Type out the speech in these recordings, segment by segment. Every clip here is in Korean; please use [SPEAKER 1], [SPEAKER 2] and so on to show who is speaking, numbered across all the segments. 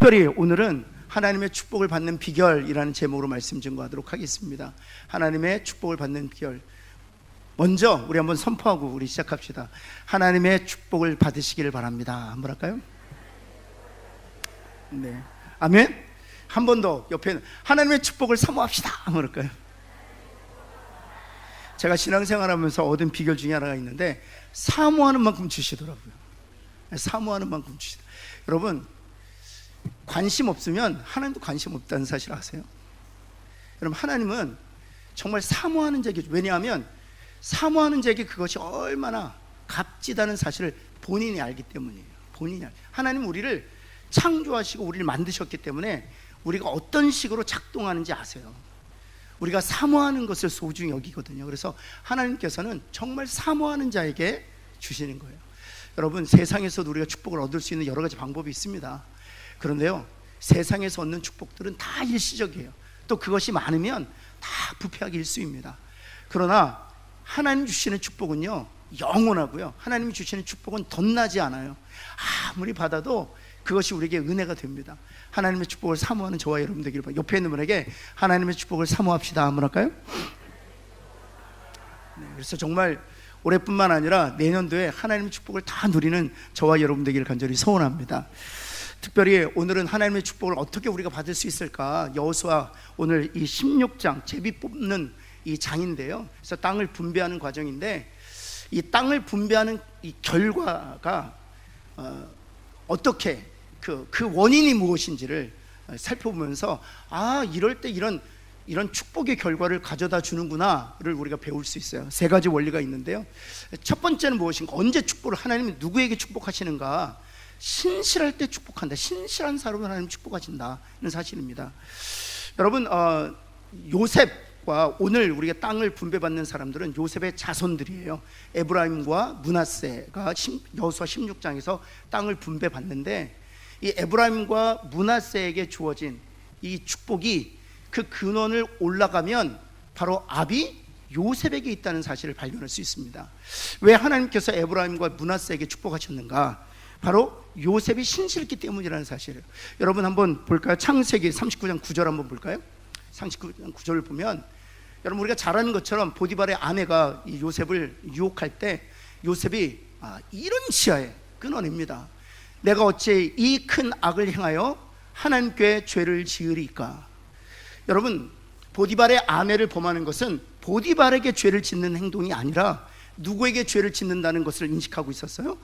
[SPEAKER 1] 특별히 오늘은 하나님의 축복을 받는 비결이라는 제목으로 말씀 증거하도록 하겠습니다. 하나님의 축복을 받는 비결. 먼저 우리 한번 선포하고 우리 시작합시다. 하나님의 축복을 받으시기를 바랍니다. 한번 할까요? 네, 아멘. 한 번 더 옆에 하나님의 축복을 사모합시다. 한번 할까요? 제가 신앙생활하면서 얻은 비결 중에 하나가 있는데 사모하는 만큼 주시더라고요. 사모하는 만큼 주시더라고요. 여러분, 관심 없으면 하나님도 관심 없다는 사실 아세요? 여러분, 하나님은 정말 사모하는 자에게, 왜냐하면 사모하는 자에게 그것이 얼마나 값지다는 사실을 본인이 알기 때문이에요. 하나님은 우리를 창조하시고 우리를 만드셨기 때문에 우리가 어떤 식으로 작동하는지 아세요. 우리가 사모하는 것을 소중히 여기거든요. 그래서 하나님께서는 정말 사모하는 자에게 주시는 거예요. 여러분, 세상에서도 우리가 축복을 얻을 수 있는 여러 가지 방법이 있습니다. 그런데요, 세상에서 얻는 축복들은 다 일시적이에요. 또 그것이 많으면 다 부패하기 일쑤입니다. 그러나 하나님 주시는 축복은요, 영원하고요, 하나님이 주시는 축복은 덧나지 않아요. 아무리 받아도 그것이 우리에게 은혜가 됩니다. 하나님의 축복을 사모하는 저와 여러분 되기를 바랍니다. 옆에 있는 분에게 하나님의 축복을 사모합시다. 한번 할까요? 네, 그래서 정말 올해뿐만 아니라 내년도에 하나님의 축복을 다 누리는 저와 여러분 되기를 간절히 소원합니다. 특별히 오늘은 하나님의 축복을 어떻게 우리가 받을 수 있을까? 여호수아 오늘 이 16장 제비 뽑는 이 장인데요. 그래서 땅을 분배하는 과정인데 이 땅을 분배하는 이 결과가 어떻게 그 원인이 무엇인지를 살펴보면서 이럴 때 이런 축복의 결과를 가져다 주는구나를 우리가 배울 수 있어요. 세 가지 원리가 있는데요. 첫 번째는 무엇인가? 언제 축복을 하나님이 누구에게 축복하시는가? 신실할 때 축복한다. 신실한 사람은 하나님 축복하신다는 사실입니다. 여러분, 요셉과 오늘 우리가 땅을 분배받는 사람들은 요셉의 자손들이에요. 에브라임과 므낫세가 여호수아 16장에서 땅을 분배받는데 이 에브라임과 므낫세에게 주어진 이 축복이 그 근원을 올라가면 바로 압이 요셉에게 있다는 사실을 발견할 수 있습니다. 왜 하나님께서 에브라임과 므낫세에게 축복하셨는가? 바로 요셉이 신실했기 때문이라는 사실을 여러분 한번 볼까요? 창세기 39장 9절 한번 볼까요? 39장 9절을 보면 여러분, 우리가 잘 아는 것처럼 보디발의 아내가 이 요셉을 유혹할 때 요셉이 이런 시야에 끊어냅니다. 내가 어찌 이 큰 악을 행하여 하나님께 죄를 지으리까? 여러분, 보디발의 아내를 범하는 것은 보디발에게 죄를 짓는 행동이 아니라 누구에게 죄를 짓는다는 것을 인식하고 있었어요?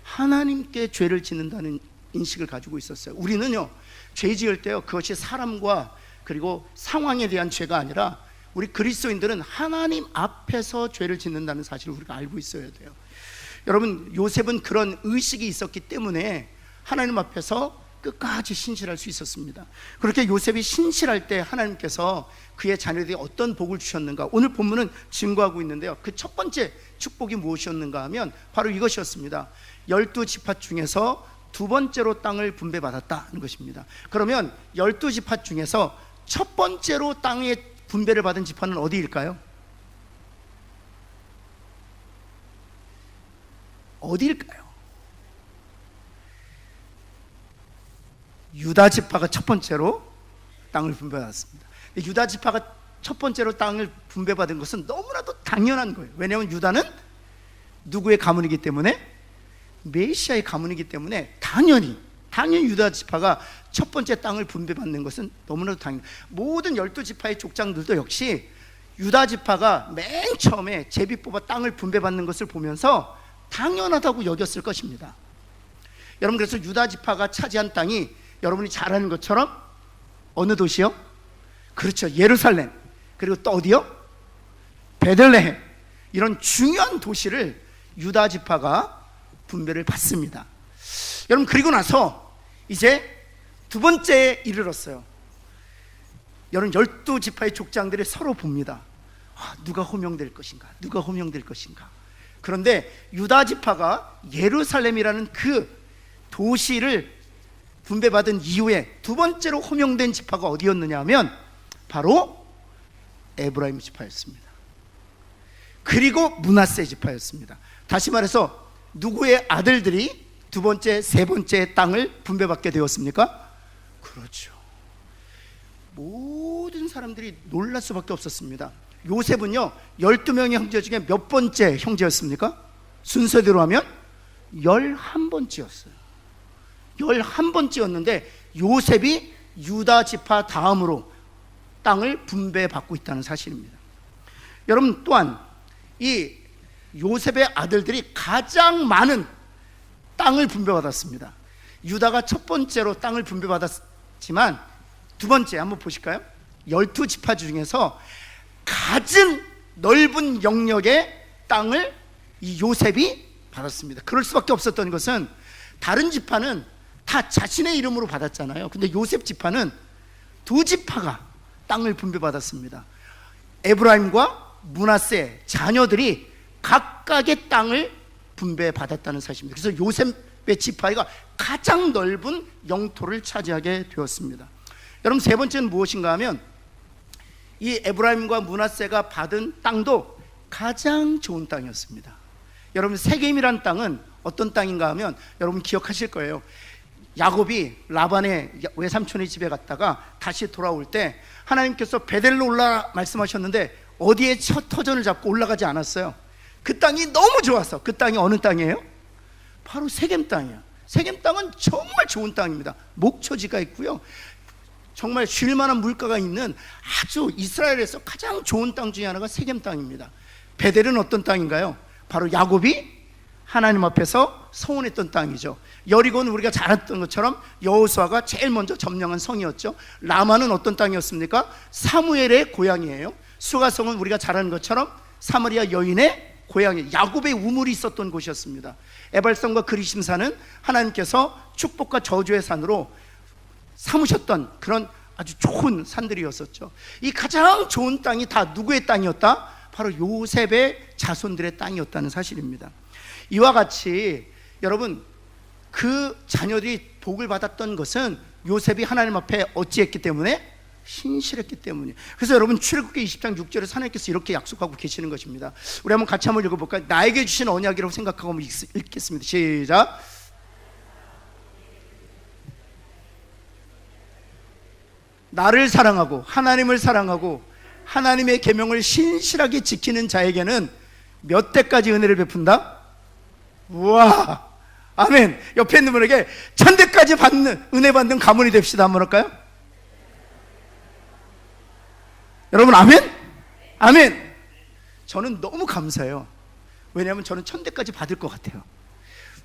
[SPEAKER 1] 하나님께 죄를 짓는다는 인식을 가지고 있었어요. 우리는요, 죄 지을 때요, 그것이 사람과 그리고 상황에 대한 죄가 아니라 우리 그리스도인들은 하나님 앞에서 죄를 짓는다는 사실을 우리가 알고 있어야 돼요. 여러분, 요셉은 그런 의식이 있었기 때문에 하나님 앞에서 끝까지 신실할 수 있었습니다. 그렇게 요셉이 신실할 때 하나님께서 그의 자녀들이 어떤 복을 주셨는가? 오늘 본문은 증거하고 있는데요, 그 첫 번째 축복이 무엇이었는가 하면 바로 이것이었습니다. 12지파 중에서 두 번째로 땅을 분배받았다는 것입니다. 그러면 12지파 중에서 첫 번째로 땅에 분배를 받은 지파는 어디일까요? 어디일까요? 유다 지파가 첫 번째로 땅을 분배받았습니다. 유다 지파가 첫 번째로 땅을 분배받은 것은 너무나도 당연한 거예요. 왜냐하면 유다는 누구의 가문이기 때문에? 메시아의 가문이기 때문에 당연히 유다 지파가 첫 번째 땅을 분배받는 것은 너무나도 당연해요. 모든 12지파의 족장들도 역시 유다 지파가 맨 처음에 제비 뽑아 땅을 분배받는 것을 보면서 당연하다고 여겼을 것입니다. 여러분, 그래서 유다 지파가 차지한 땅이 여러분이 잘 아는 것처럼 어느 도시요? 그렇죠, 예루살렘. 그리고 또 어디요? 베들레헴. 이런 중요한 도시를 유다 지파가 분배를 받습니다. 여러분, 그리고 나서 이제 두 번째에 이르렀어요. 여러분, 12지파의 족장들이 서로 봅니다. 누가 호명될 것인가? 누가 호명될 것인가? 그런데 유다 지파가 예루살렘이라는 그 도시를 분배받은 이후에 두 번째로 호명된 지파가 어디였느냐 하면 바로 에브라임 지파였습니다. 그리고 므낫세 지파였습니다. 다시 말해서 누구의 아들들이 두 번째, 세 번째 땅을 분배받게 되었습니까? 그렇죠. 모든 사람들이 놀랄 수밖에 없었습니다. 요셉은요 12명의 형제 중에 몇 번째 형제였습니까? 순서대로 하면 11번째였어요 11번째였는데 요셉이 유다 지파 다음으로 땅을 분배받고 있다는 사실입니다. 여러분, 또한 이 요셉의 아들들이 가장 많은 땅을 분배받았습니다. 유다가 첫 번째로 땅을 분배받았지만 두 번째 한번 보실까요? 12지파 중에서 가장 넓은 영역의 땅을 이 요셉이 받았습니다. 그럴 수밖에 없었던 것은 다른 지파는 다 자신의 이름으로 받았잖아요. 근데 요셉 지파는 두 지파가 땅을 분배받았습니다. 에브라임과 므낫세 자녀들이 각각의 땅을 분배받았다는 사실입니다. 그래서 요셉의 지파가 가장 넓은 영토를 차지하게 되었습니다. 여러분, 세 번째는 무엇인가 하면 이 에브라임과 므낫세가 받은 땅도 가장 좋은 땅이었습니다. 여러분, 세겜이란 땅은 어떤 땅인가 하면 여러분 기억하실 거예요. 야곱이 라반의 외삼촌의 집에 갔다가 다시 돌아올 때 하나님께서 베델로 올라라 말씀하셨는데 어디에 첫 터전을 잡고 올라가지 않았어요. 그 땅이 너무 좋았어. 그 땅이 어느 땅이에요? 바로 세겜 땅이에요. 세겜 땅은 정말 좋은 땅입니다. 목초지가 있고요, 정말 쉴 만한 물가가 있는 아주 이스라엘에서 가장 좋은 땅 중에 하나가 세겜 땅입니다. 베델은 어떤 땅인가요? 바로 야곱이 하나님 앞에서 서원했던 땅이죠. 여리고는 우리가 잘 알았던 것처럼 여호수아가 제일 먼저 점령한 성이었죠. 라마는 어떤 땅이었습니까? 사무엘의 고향이에요. 수가성은 우리가 잘 아는 것처럼 사마리아 여인의 고향이, 야곱의 우물이 있었던 곳이었습니다. 에발산과 그리심산은 하나님께서 축복과 저주의 산으로 삼으셨던 그런 아주 좋은 산들이었었죠. 이 가장 좋은 땅이 다 누구의 땅이었다? 바로 요셉의 자손들의 땅이었다는 사실입니다. 이와 같이 여러분, 그 자녀들이 복을 받았던 것은 요셉이 하나님 앞에 어찌했기 때문에? 신실했기 때문이에요. 그래서 여러분, 출애굽기 20장 6절에 하나님께서 이렇게 약속하고 계시는 것입니다. 우리 한번 같이 한번 읽어볼까요? 나에게 주신 언약이라고 생각하고 한번 읽겠습니다. 시작. 나를 사랑하고 하나님을 사랑하고 하나님의 계명을 신실하게 지키는 자에게는 몇 대까지 은혜를 베푼다? 우와, 아멘. 옆에 있는 분에게 1000대까지 받는, 은혜 받는 가문이 됩시다. 한번 할까요? 여러분, 아멘? 아멘. 저는 너무 감사해요. 왜냐하면 저는 1000대까지 받을 것 같아요.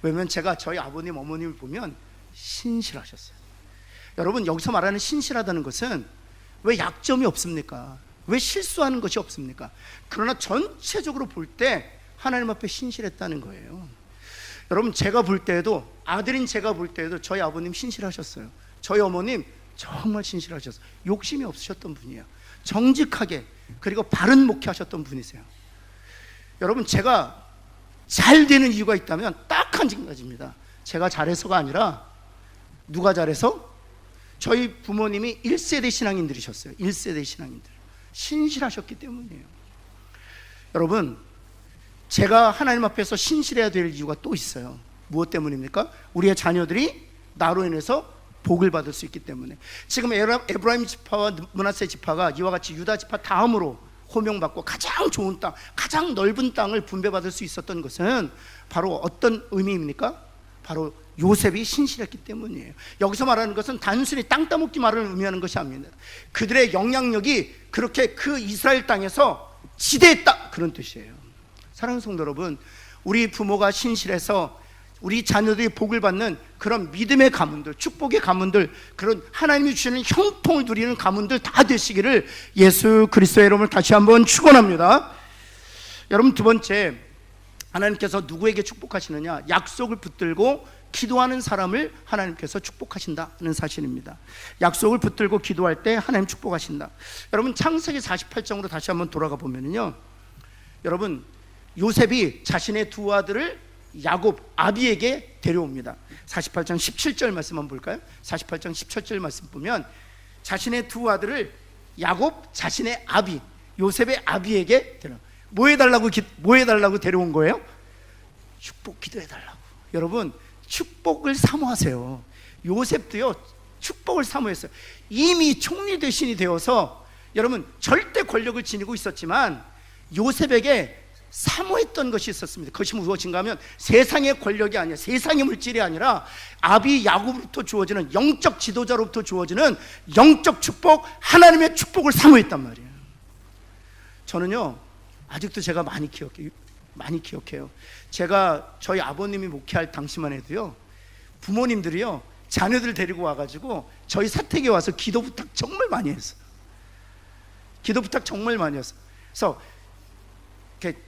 [SPEAKER 1] 왜냐하면 제가 저희 아버님 어머님을 보면 신실하셨어요. 여러분, 여기서 말하는 신실하다는 것은 왜 약점이 없습니까? 왜 실수하는 것이 없습니까? 그러나 전체적으로 볼 때 하나님 앞에 신실했다는 거예요. 여러분, 제가 볼 때에도, 아들인 제가 볼 때에도 저희 아버님 신실하셨어요. 저희 어머님 정말 신실하셨어요. 욕심이 없으셨던 분이에요. 정직하게, 그리고 바른 목회하셨던 분이세요. 여러분, 제가 잘 되는 이유가 있다면 딱 한 가지입니다. 제가 잘해서가 아니라 누가 잘해서? 저희 부모님이 1세대 신앙인들이셨어요. 1세대 신앙인들. 신실하셨기 때문이에요. 여러분, 제가 하나님 앞에서 신실해야 될 이유가 또 있어요. 무엇 때문입니까? 우리의 자녀들이 나로 인해서 복을 받을 수 있기 때문에. 지금 에브라임 지파와 므낫세 지파가 이와 같이 유다 지파 다음으로 호명받고 가장 좋은 땅, 가장 넓은 땅을 분배받을 수 있었던 것은 바로 어떤 의미입니까? 바로 요셉이 신실했기 때문이에요. 여기서 말하는 것은 단순히 땅 따먹기 말을 의미하는 것이 아닙니다. 그들의 영향력이 그렇게 그 이스라엘 땅에서 지대했다, 그런 뜻이에요. 사랑하는 성도 여러분, 우리 부모가 신실해서 우리 자녀들이 복을 받는 그런 믿음의 가문들, 축복의 가문들, 그런 하나님이 주시는 형통을 누리는 가문들 다 되시기를 예수 그리스도의 이름을 다시 한번 축원합니다. 여러분, 두 번째, 하나님께서 누구에게 축복하시느냐? 약속을 붙들고 기도하는 사람을 하나님께서 축복하신다는 사실입니다. 약속을 붙들고 기도할 때 하나님 축복하신다. 여러분, 창세기 48장으로 다시 한번 돌아가 보면요, 여러분, 요셉이 자신의 두 아들을 야곱, 아비에게 데려옵니다. 48장 17절 말씀 한번 볼까요? 48장 17절 말씀 보면 자신의 두 아들을 야곱, 자신의 아비, 요셉의 아비에게 뭐 해달라고 데려온 거예요? 축복 기도해달라고. 여러분, 축복을 사모하세요. 요셉도요, 축복을 사모했어요. 이미 총리 대신이 되어서 여러분 절대 권력을 지니고 있었지만 요셉에게 사모했던 것이 있었습니다. 그것이 무엇인가 하면 세상의 권력이 아니라, 세상의 물질이 아니라 아비 야곱으로부터 주어지는 영적 지도자로부터 주어지는 영적 축복, 하나님의 축복을 사모했단 말이에요. 저는요 아직도 제가 많이 기억해요. 제가 저희 아버님이 목회할 당시만 해도요, 부모님들이요 자녀들 데리고 와가지고 저희 사택에 와서 기도 부탁 정말 많이 했어요. 기도 부탁 정말 많이 했어요. 그래서 이렇게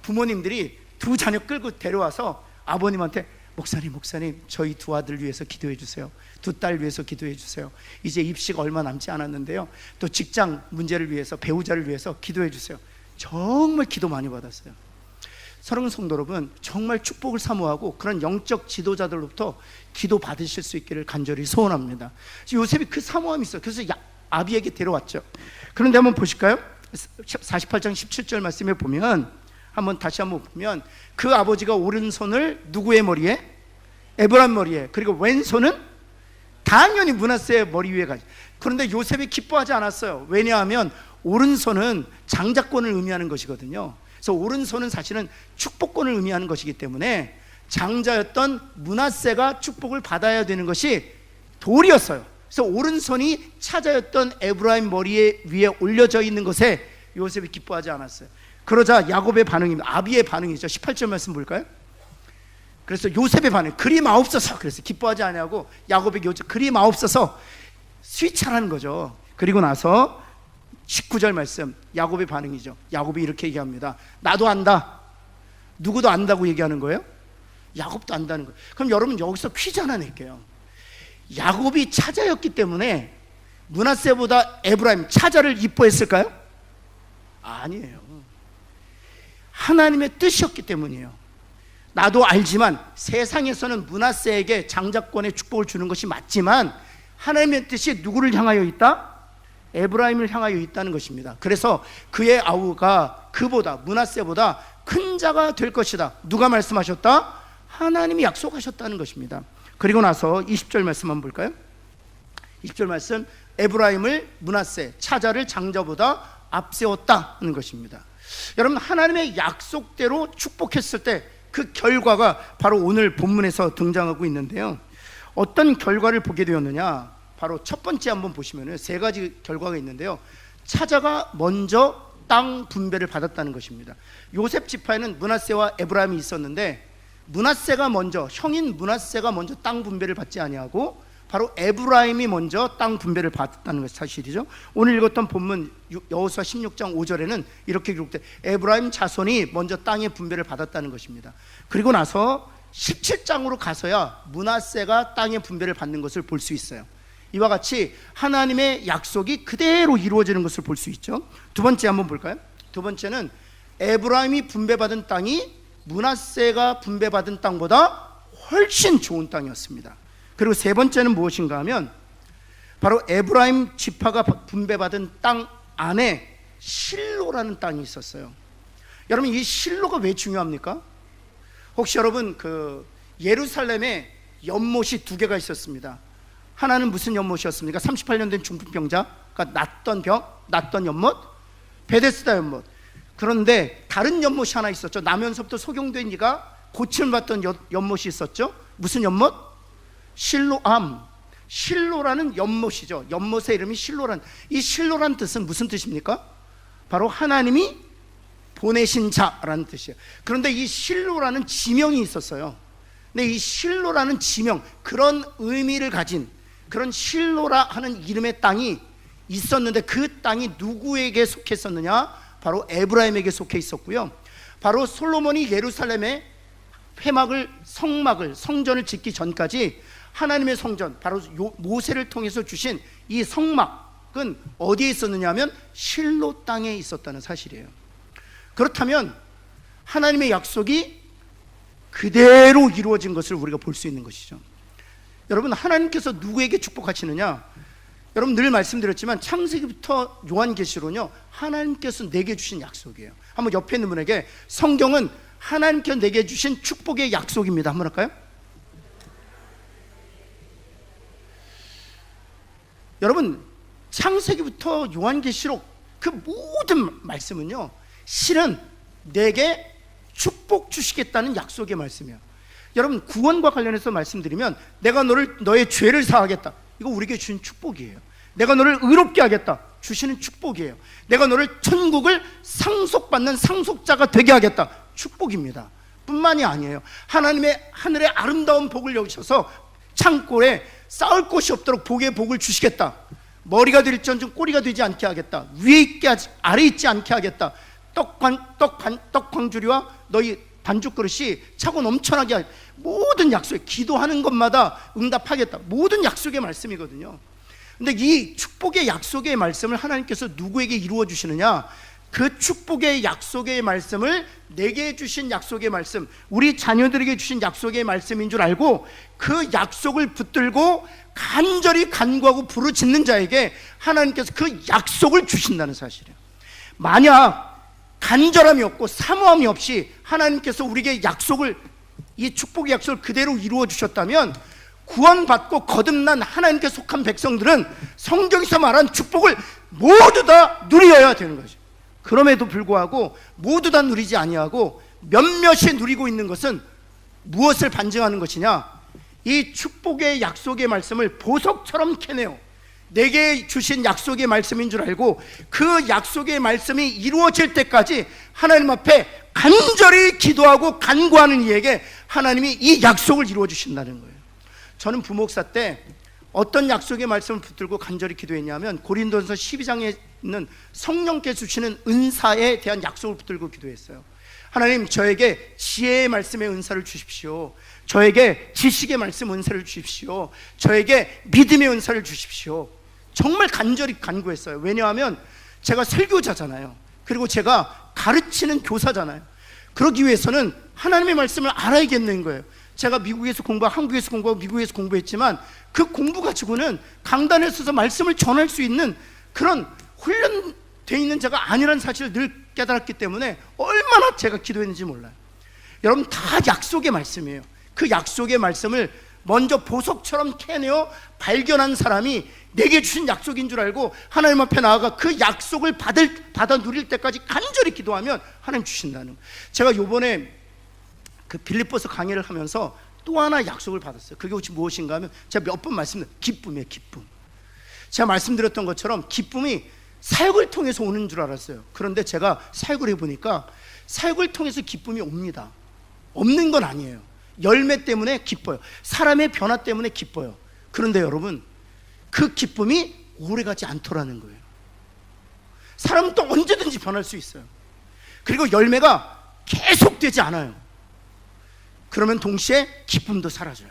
[SPEAKER 1] 부모님들이 두 자녀 끌고 데려와서 아버님한테 목사님 저희 두 아들 위해서 기도해 주세요. 두 딸 위해서 기도해 주세요. 이제 입시가 얼마 남지 않았는데요, 또 직장 문제를 위해서, 배우자를 위해서 기도해 주세요. 정말 기도 많이 받았어요. 사랑하는 성도 여러분, 정말 축복을 사모하고 그런 영적 지도자들로부터 기도 받으실 수 있기를 간절히 소원합니다. 요셉이 그 사모함이 있어요. 그래서 아비에게 데려왔죠. 그런데 한번 보실까요? 48장 17절 말씀에 보면, 한번 다시 한번 보면, 그 아버지가 오른손을 누구의 머리에? 에브람 머리에, 그리고 왼손은 당연히 므낫세의 머리 위에 가지. 그런데 요셉이 기뻐하지 않았어요. 왜냐하면 오른손은 장자권을 의미하는 것이거든요. 그래서 오른손은 사실은 축복권을 의미하는 것이기 때문에 장자였던 므낫세가 축복을 받아야 되는 것이 도리였어요. 그래서 오른손이 차자였던 에브라임 머리 위에 올려져 있는 것에 요셉이 기뻐하지 않았어요. 그러자 야곱의 반응입니다. 아비의 반응이죠. 18절 말씀 볼까요? 그래서 요셉의 반응, 그리 마옵소서. 그래서 기뻐하지 아니하고 야곱에게 요셉 그리 마옵소서 스위차라는 거죠. 그리고 나서 19절 말씀, 야곱의 반응이죠. 야곱이 이렇게 얘기합니다. 나도 안다. 누구도 안다고 얘기하는 거예요? 야곱도 안다는 거예요. 그럼 여러분 여기서 퀴즈 하나 낼게요. 야곱이 차자였기 때문에 므낫세보다 에브라임 차자를 이뻐했을까요? 아니에요. 하나님의 뜻이었기 때문이에요. 나도 알지만 세상에서는 므낫세에게 장자권의 축복을 주는 것이 맞지만 하나님의 뜻이 누구를 향하여 있다? 에브라임을 향하여 있다는 것입니다. 그래서 그의 아우가 그보다, 므낫세보다 큰 자가 될 것이다. 누가 말씀하셨다? 하나님이 약속하셨다는 것입니다. 그리고 나서 20절 말씀 한번 볼까요? 20절 말씀, 에브라임을 므낫세, 차자를 장자보다 앞세웠다는 것입니다. 여러분, 하나님의 약속대로 축복했을 때 그 결과가 바로 오늘 본문에서 등장하고 있는데요, 어떤 결과를 보게 되었느냐? 바로 첫 번째 한번 보시면 세 가지 결과가 있는데요, 차자가 먼저 땅 분배를 받았다는 것입니다. 요셉 지파에는 므낫세와 에브라임이 있었는데 므낫세가 먼저, 형인 므낫세가 먼저 땅 분배를 받지 아니하고 바로 에브라임이 먼저 땅 분배를 받았다는 것이 사실이죠. 오늘 읽었던 본문 여호수아 16장 5절에는 이렇게 기록돼, 에브라임 자손이 먼저 땅의 분배를 받았다는 것입니다. 그리고 나서 17장으로 가서야 므낫세가 땅의 분배를 받는 것을 볼 수 있어요. 이와 같이 하나님의 약속이 그대로 이루어지는 것을 볼 수 있죠. 두 번째 한번 볼까요? 두 번째는 에브라임이 분배받은 땅이 므낫세가 분배받은 땅보다 훨씬 좋은 땅이었습니다. 그리고 세 번째는 무엇인가 하면 바로 에브라임 지파가 분배받은 땅 안에 실로라는 땅이 있었어요. 여러분, 이 실로가 왜 중요합니까? 혹시 여러분 그 예루살렘에 연못이 두 개가 있었습니다. 하나는 무슨 연못이었습니까? 38년 된 중풍병자가 낫던 연못, 베데스다 연못. 그런데 다른 연못이 하나 있었죠. 나면서부터 소경된 이가 고침을 받던 연못이 있었죠. 무슨 연못? 실로암. 실로라는 연못이죠. 연못의 이름이 실로란. 이 실로란 뜻은 무슨 뜻입니까? 바로 하나님이 보내신 자라는 뜻이에요. 그런데 이 실로라는 지명이 있었어요. 근데 이 실로라는 지명, 그런 의미를 가진 그런 실로라 하는 이름의 땅이 있었는데 그 땅이 누구에게 속했었느냐? 바로 에브라임에게 속해 있었고요. 바로 솔로몬이 예루살렘에 성전을 짓기 전까지 하나님의 성전, 바로 모세를 통해서 주신 이 성막은 어디에 있었느냐 하면 실로 땅에 있었다는 사실이에요. 그렇다면 하나님의 약속이 그대로 이루어진 것을 우리가 볼 수 있는 것이죠. 여러분, 하나님께서 누구에게 축복하시느냐? 여러분, 늘 말씀드렸지만 창세기부터 요한계시로는요, 하나님께서 내게 주신 약속이에요. 한번 옆에 있는 분에게, 성경은 하나님께서 내게 주신 축복의 약속입니다 한번 할까요? 여러분, 창세기부터 요한계시록 그 모든 말씀은요, 실은 내게 축복 주시겠다는 약속의 말씀이에요. 여러분, 구원과 관련해서 말씀드리면, 내가 너의 죄를 사하겠다, 이거 우리에게 주신 축복이에요. 내가 너를 의롭게 하겠다, 주시는 축복이에요. 내가 너를 천국을 상속받는 상속자가 되게 하겠다, 축복입니다. 뿐만이 아니에요. 하나님의 하늘의 아름다운 복을 여기셔서 창고에 쌓을 곳이 없도록 복의 복을 주시겠다. 머리가 될지언정 꼬리가 되지 않게 하겠다. 위에 있게 하지 아래 있지 않게 하겠다. 떡 광주리와 너희 반죽 그릇이 차고 넘쳐나게 하겠다. 모든 약속에, 기도하는 것마다 응답하겠다, 모든 약속의 말씀이거든요. 근데 이 축복의 약속의 말씀을 하나님께서 누구에게 이루어 주시느냐? 그 축복의 약속의 말씀을 내게 주신 약속의 말씀, 우리 자녀들에게 주신 약속의 말씀인 줄 알고 그 약속을 붙들고 간절히 간구하고 부르짖는 자에게 하나님께서 그 약속을 주신다는 사실이에요. 만약 간절함이 없고 사모함이 없이 하나님께서 우리에게 약속을, 이 축복의 약속을 그대로 이루어 주셨다면, 구원받고 거듭난 하나님께 속한 백성들은 성경에서 말한 축복을 모두 다 누려야 되는 거죠. 그럼에도 불구하고 모두 다 누리지 아니하고 몇몇이 누리고 있는 것은 무엇을 반증하는 것이냐? 이 축복의 약속의 말씀을 보석처럼 캐내어 내게 주신 약속의 말씀인 줄 알고 그 약속의 말씀이 이루어질 때까지 하나님 앞에 간절히 기도하고 간구하는 이에게 하나님이 이 약속을 이루어 주신다는 거예요. 저는 부목사 때 어떤 약속의 말씀을 붙들고 간절히 기도했냐면, 고린도전서 12장에 있는 성령께서 주시는 은사에 대한 약속을 붙들고 기도했어요. 하나님, 저에게 지혜의 말씀의 은사를 주십시오. 저에게 지식의 말씀 은사를 주십시오. 저에게 믿음의 은사를 주십시오. 정말 간절히 간구했어요. 왜냐하면 제가 설교자잖아요. 그리고 제가 가르치는 교사잖아요. 그러기 위해서는 하나님의 말씀을 알아야겠는 거예요. 제가 미국에서 공부하고 한국에서 공부하고 미국에서 공부했지만 그 공부 가지고는 강단에 서서 말씀을 전할 수 있는 그런 훈련되어 있는 자가 아니라는 사실을 늘 깨달았기 때문에 얼마나 제가 기도했는지 몰라요. 여러분, 다 약속의 말씀이에요. 그 약속의 말씀을 먼저 보석처럼 캐내어 발견한 사람이 내게 주신 약속인 줄 알고 하나님 앞에 나아가 그 약속을 받아 누릴 때까지 간절히 기도하면 하나님 주신다는 거예요. 제가 요번에 그 빌립보서 강의를 하면서 또 하나 약속을 받았어요. 그게 무엇인가 하면, 제가 몇 번 말씀드렸어요. 기쁨이에요. 기쁨. 제가 말씀드렸던 것처럼 기쁨이 사역을 통해서 오는 줄 알았어요. 그런데 제가 사역을 해보니까 사역을 통해서 기쁨이 옵니다. 없는 건 아니에요. 열매 때문에 기뻐요. 사람의 변화 때문에 기뻐요. 그런데 여러분, 그 기쁨이 오래가지 않더라는 거예요. 사람은 또 언제든지 변할 수 있어요. 그리고 열매가 계속되지 않아요. 그러면 동시에 기쁨도 사라져요.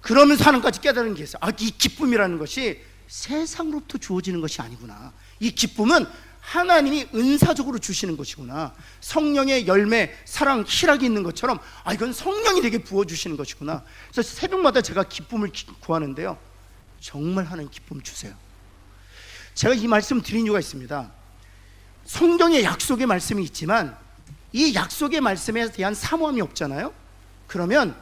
[SPEAKER 1] 그러면서 하나님까지 깨달은 게 있어요. 이 기쁨이라는 것이 세상으로부터 주어지는 것이 아니구나. 이 기쁨은 하나님이 은사적으로 주시는 것이구나. 성령의 열매, 사랑, 희락이 있는 것처럼 이건 성령이 내게 부어주시는 것이구나. 그래서 새벽마다 제가 기쁨을 구하는데요, 정말 하나님 기쁨 주세요. 제가 이 말씀 드린 이유가 있습니다. 성경의 약속의 말씀이 있지만 이 약속의 말씀에 대한 사모함이 없잖아요. 그러면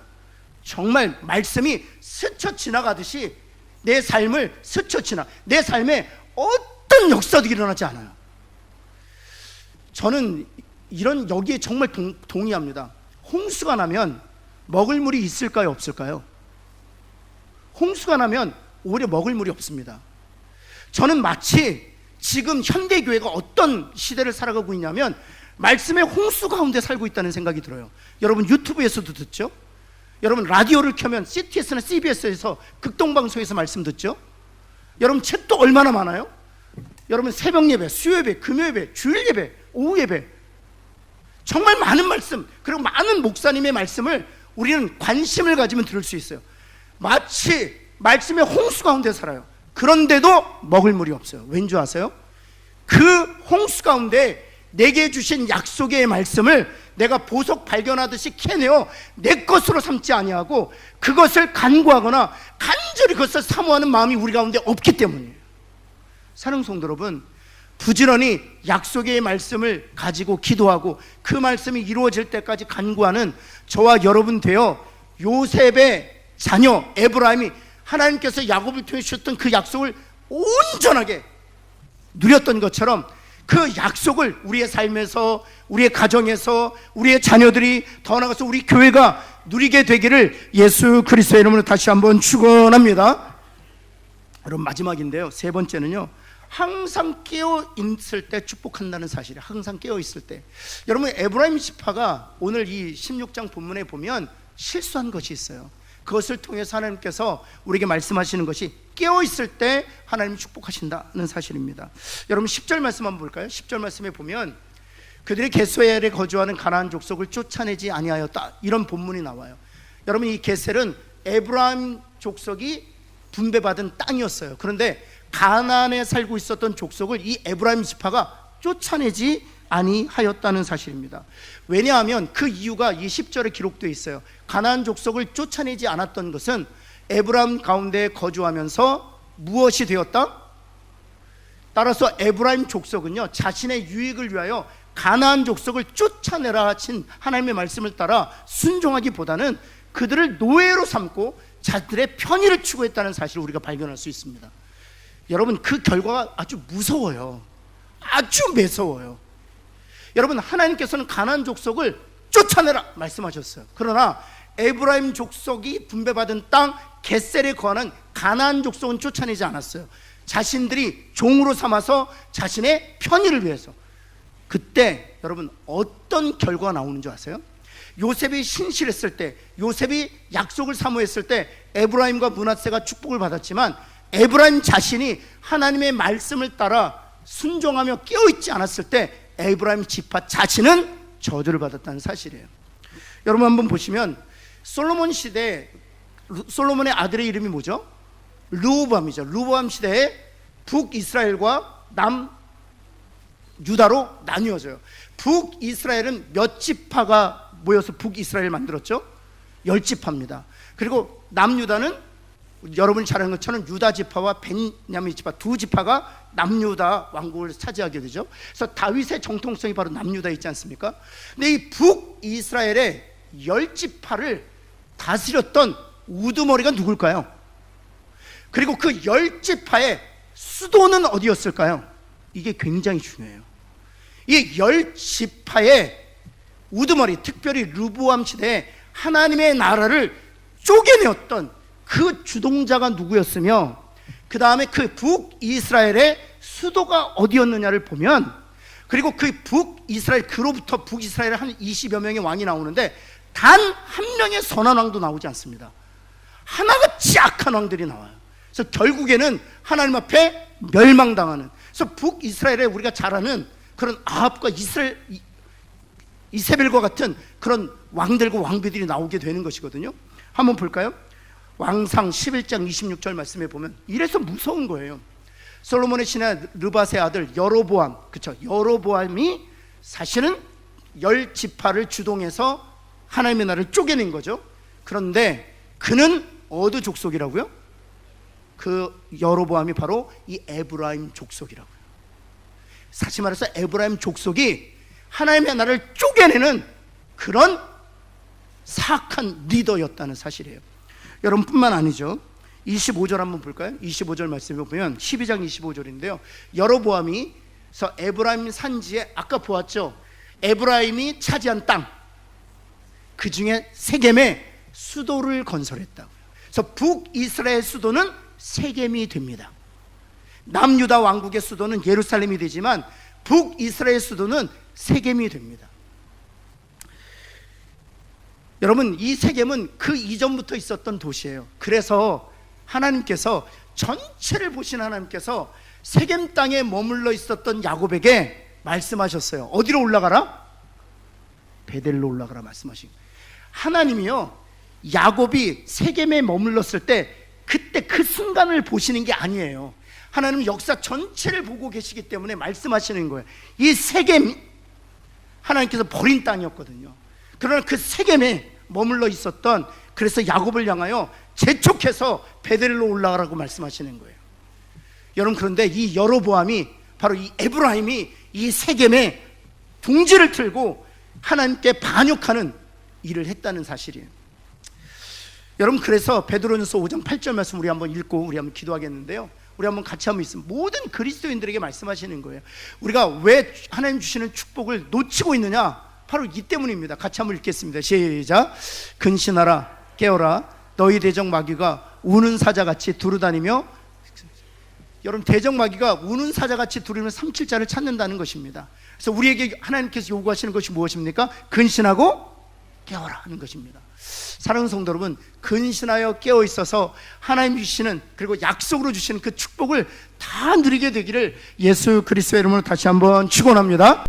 [SPEAKER 1] 정말 말씀이 스쳐 지나가듯이 내 삶을 스쳐 지나, 내 삶에 어떤 역사도 일어나지 않아요. 저는 여기에 정말 동의합니다. 홍수가 나면 먹을 물이 있을까요, 없을까요? 홍수가 나면 오히려 먹을 물이 없습니다. 저는 마치 지금 현대교회가 어떤 시대를 살아가고 있냐면 말씀의 홍수 가운데 살고 있다는 생각이 들어요. 여러분, 유튜브에서도 듣죠? 여러분, 라디오를 켜면 CTS나 CBS에서 극동방송에서 말씀 듣죠? 여러분, 책도 얼마나 많아요? 여러분, 새벽 예배, 수요 예배, 금요 예배, 주일 예배, 오후 예배, 정말 많은 말씀, 그리고 많은 목사님의 말씀을 우리는 관심을 가지면 들을 수 있어요. 마치 말씀의 홍수 가운데 살아요. 그런데도 먹을 물이 없어요. 왠지 아세요? 그 홍수 가운데 내게 주신 약속의 말씀을 내가 보석 발견하듯이 캐내어 내 것으로 삼지 아니하고 그것을 간구하거나 간절히 그것을 사모하는 마음이 우리 가운데 없기 때문이에요. 사랑하는 성도 여러분, 부지런히 약속의 말씀을 가지고 기도하고 그 말씀이 이루어질 때까지 간구하는 저와 여러분 되어 요셉의 자녀 에브라임이 하나님께서 야곱을 통해 주셨던 그 약속을 온전하게 누렸던 것처럼 그 약속을 우리의 삶에서, 우리의 가정에서, 우리의 자녀들이, 더 나아가서 우리 교회가 누리게 되기를 예수 그리스도의 이름으로 다시 한번 축원합니다. 여러분, 마지막인데요, 세 번째는요, 항상 깨어 있을 때 축복한다는 사실이에요. 항상 깨어 있을 때. 여러분, 에브라임 지파가 오늘 이 16장 본문에 보면 실수한 것이 있어요. 그것을 통해서 하나님께서 우리에게 말씀하시는 것이 깨어 있을 때 하나님이 축복하신다는 사실입니다. 여러분, 10절 말씀 한번 볼까요? 10절 말씀에 보면 그들이 게셀에 거주하는 가나안 족속을 쫓아내지 아니하였다, 이런 본문이 나와요. 여러분, 이 게셀은 에브라임 족속이 분배받은 땅이었어요. 그런데 가나안에 살고 있었던 족속을 이 에브라임 지파가 쫓아내지 아니하였다는 사실입니다. 왜냐하면 그 이유가 이 10절에 기록되어 있어요. 가나안 족속을 쫓아내지 않았던 것은 에브라임 가운데 거주하면서 무엇이 되었다? 따라서 에브라임 족속은요, 자신의 유익을 위하여 가나안 족속을 쫓아내라 하신 하나님의 말씀을 따라 순종하기보다는 그들을 노예로 삼고 자들의 편의를 추구했다는 사실을 우리가 발견할 수 있습니다. 여러분, 그 결과가 아주 무서워요. 아주 매서워요. 여러분, 하나님께서는 가나안 족속을 쫓아내라 말씀하셨어요. 그러나 에브라임 족속이 분배받은 땅 게셀에 거하는 가나안 족속은 쫓아내지 않았어요. 자신들이 종으로 삼아서 자신의 편의를 위해서. 그때 여러분, 어떤 결과가 나오는 줄 아세요? 요셉이 신실했을 때, 요셉이 약속을 사모했을 때 에브라임과 므낫세가 축복을 받았지만 에브라임 자신이 하나님의 말씀을 따라 순종하며 깨어있지 않았을 때 에브라임 지파 자신은 저주를 받았다는 사실이에요. 여러분, 한번 보시면 솔로몬 시대, 솔로몬의 아들의 이름이 뭐죠? 르호보암이죠. 르호보암 시대에 북이스라엘과 남유다로 나뉘어져요. 북이스라엘은 몇 지파가 모여서 북이스라엘을 만들었죠? 10지파입니다. 그리고 남유다는 여러분이 잘 아는 것처럼 유다 지파와 베냐민 지파 두 지파가 남유다 왕국을 차지하게 되죠. 그래서 다윗의 정통성이 바로 남유다에 있지 않습니까? 근데 이 북이스라엘의 10지파를 다스렸던 우두머리가 누굴까요? 그리고 그 10지파의 수도는 어디였을까요? 이게 굉장히 중요해요. 이 10지파의 우두머리, 특별히 르호보암 시대에 하나님의 나라를 쪼개내었던 그 주동자가 누구였으며, 그 다음에 그 북이스라엘의 수도가 어디였느냐를 보면, 그리고 그 북이스라엘, 그로부터 북이스라엘에 한 20여 명의 왕이 나오는데 단 한 명의 선한 왕도 나오지 않습니다. 하나같이 악한 왕들이 나와요. 그래서 결국에는 하나님 앞에 멸망당하는, 그래서 북이스라엘에 우리가 잘 아는 그런 아합과 이세벨과 같은 그런 왕들과 왕비들이 나오게 되는 것이거든요. 한번 볼까요? 왕상 11장 26절 말씀에 보면 이래서 무서운 거예요. 솔로몬의 신하 르밧의 아들 여로보암, 그렇죠? 여로보암이 사실은 10지파를 주동해서 하나님의 나라를 쪼개낸 거죠. 그런데 그는 어느 족속이라고요? 그 여로보암이 바로 이 에브라임 족속이라고요. 사실 말해서 에브라임 족속이 하나님의 나라를 쪼개내는 그런 사악한 리더였다는 사실이에요. 여러분뿐만 아니죠. 25절 한번 볼까요? 25절 말씀에 보면 12장 25절인데요. 여로보암이 에브라임 산지에 아까 보았죠. 에브라임이 차지한 땅, 그 중에 세겜에 수도를 건설했다고요. 그래서 북이스라엘 수도는 세겜이 됩니다. 남유다 왕국의 수도는 예루살렘이 되지만 북이스라엘 수도는 세겜이 됩니다. 여러분, 이 세겜은 그 이전부터 있었던 도시예요. 그래서 하나님께서, 전체를 보신 하나님께서 세겜 땅에 머물러 있었던 야곱에게 말씀하셨어요. 어디로 올라가라? 베델로 올라가라 말씀하신 거예요. 하나님이요, 야곱이 세겜에 머물렀을 때 그때 그 순간을 보시는 게 아니에요. 하나님은 역사 전체를 보고 계시기 때문에 말씀하시는 거예요. 이 세겜이 하나님께서 버린 땅이었거든요. 그러나 그 세겜에 머물러 있었던, 그래서 야곱을 향하여 재촉해서 베델로 올라가라고 말씀하시는 거예요. 여러분, 그런데 이 여로보암이, 바로 이 에브라임이 이 세겜에 둥지를 틀고 하나님께 반역하는 일을 했다는 사실이에요. 여러분, 그래서 베드로전서 5장 8절 말씀 우리 한번 읽고 우리 한번 기도하겠는데요. 우리 한번 같이 한번 있으면 모든 그리스도인들에게 말씀하시는 거예요. 우리가 왜 하나님 주시는 축복을 놓치고 있느냐? 바로 이 때문입니다. 같이 한번 읽겠습니다. 시작. 근신하라, 깨어라. 너희 대적 마귀가 우는 사자같이 두루다니며, 여러분, 대적 마귀가 우는 사자같이 두루다니며 삼킬자를 찾는다는 것입니다. 그래서 우리에게 하나님께서 요구하시는 것이 무엇입니까? 근신하고 깨어라 하는 것입니다. 사랑하는 성도 여러분, 근신하여 깨어 있어서 하나님 주시는, 그리고 약속으로 주시는 그 축복을 다 누리게 되기를 예수 그리스도의 이름으로 다시 한번 축원합니다.